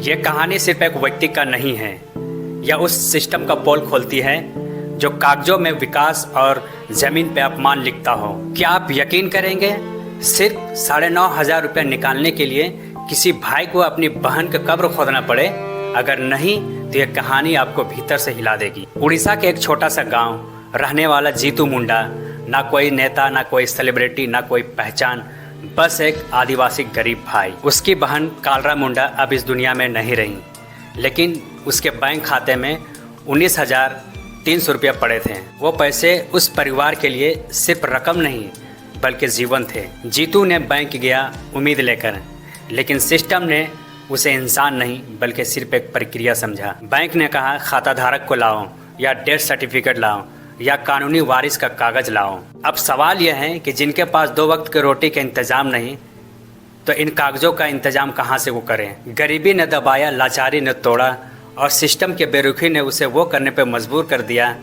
ये कहानी सिर्फ एक व्यक्ति का नहीं है, यह उस सिस्टम का पोल खोलती है जो कागजों में विकास और जमीन पे अपमान लिखता हो। क्या आप यकीन करेंगे, सिर्फ 9,500 रुपये निकालने के लिए किसी भाई को अपनी बहन का कब्र खोदना पड़े? अगर नहीं तो यह कहानी आपको भीतर से हिला देगी। उड़ीसा के एक छोटा सा गांव रहने वाला जीतू मुंडा, ना कोई नेता, ना कोई सेलिब्रिटी, ना कोई पहचान, बस एक आदिवासी गरीब भाई। उसकी बहन कालरा मुंडा अब इस दुनिया में नहीं रही, लेकिन उसके बैंक खाते में 19,300 रुपये पड़े थे। वो पैसे उस परिवार के लिए सिर्फ रकम नहीं बल्कि जीवन थे। जीतू ने बैंक गया उम्मीद लेकर, लेकिन सिस्टम ने उसे इंसान नहीं बल्कि सिर्फ एक प्रक्रिया समझा। बैंक ने कहा खाता धारक को लाओ, या डेथ सर्टिफिकेट लाओ, या कानूनी वारिस का कागज लाओ। अब सवाल यह है कि जिनके पास 2 वक्त के रोटी का इंतजाम नहीं, तो इन कागजों का इंतजाम कहाँ से वो करें? गरीबी ने दबाया, लाचारी ने तोड़ा, और सिस्टम के बेरुखी ने उसे वो करने पे मजबूर कर दिया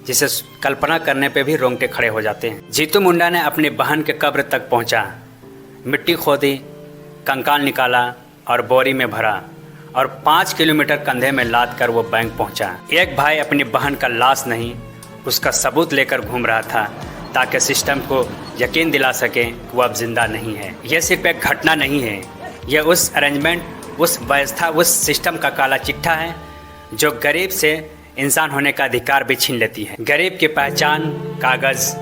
जिसे कल्पना करने पे भी रोंगटे खड़े हो जाते हैं। जीतू मुंडा ने अपनी बहन के कब्र तक पहुंचा, मिट्टी खोदी, कंकाल निकाला और बोरी में भरा, और 5 किलोमीटर कंधे में लाद कर वो बैंक पहुंचा। एक भाई अपनी बहन का लाश नहीं, उसका सबूत लेकर घूम रहा था, ताकि सिस्टम को यकीन दिला सके कि वो अब जिंदा नहीं है। यह सिर्फ एक घटना नहीं है, यह उस अरेंजमेंट, उस व्यवस्था, उस सिस्टम का काला चिट्ठा है जो गरीब से इंसान होने का अधिकार भी छीन लेती है। गरीब की पहचान कागज,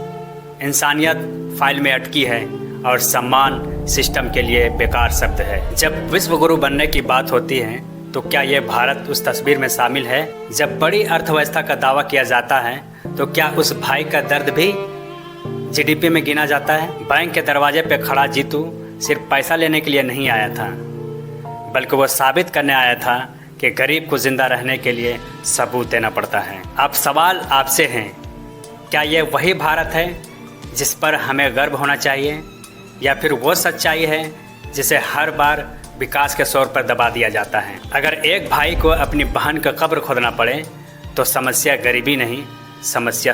इंसानियत फाइल में अटकी है, और सम्मान सिस्टम के लिए बेकार शब्द है। जब विश्व गुरु बनने की बात होती है तो क्या ये भारत उस तस्वीर में शामिल है? जब बड़ी अर्थव्यवस्था का दावा किया जाता है तो क्या उस भाई का दर्द भी जीडीपी में गिना जाता है? बैंक के दरवाजे पे खड़ा जीतू सिर्फ पैसा लेने के लिए नहीं आया था, बल्कि वो साबित करने आया था कि गरीब को जिंदा रहने के लिए सबूत देना पड़ता है। अब सवाल आपसे है, क्या ये वही भारत है जिस पर हमें गर्व होना चाहिए, या फिर वो सच्चाई है जिसे हर बार विकास के शोर पर दबा दिया जाता है? अगर एक भाई को अपनी बहन का कब्र खोदना पड़े तो समस्या गरीबी नहीं, समस्या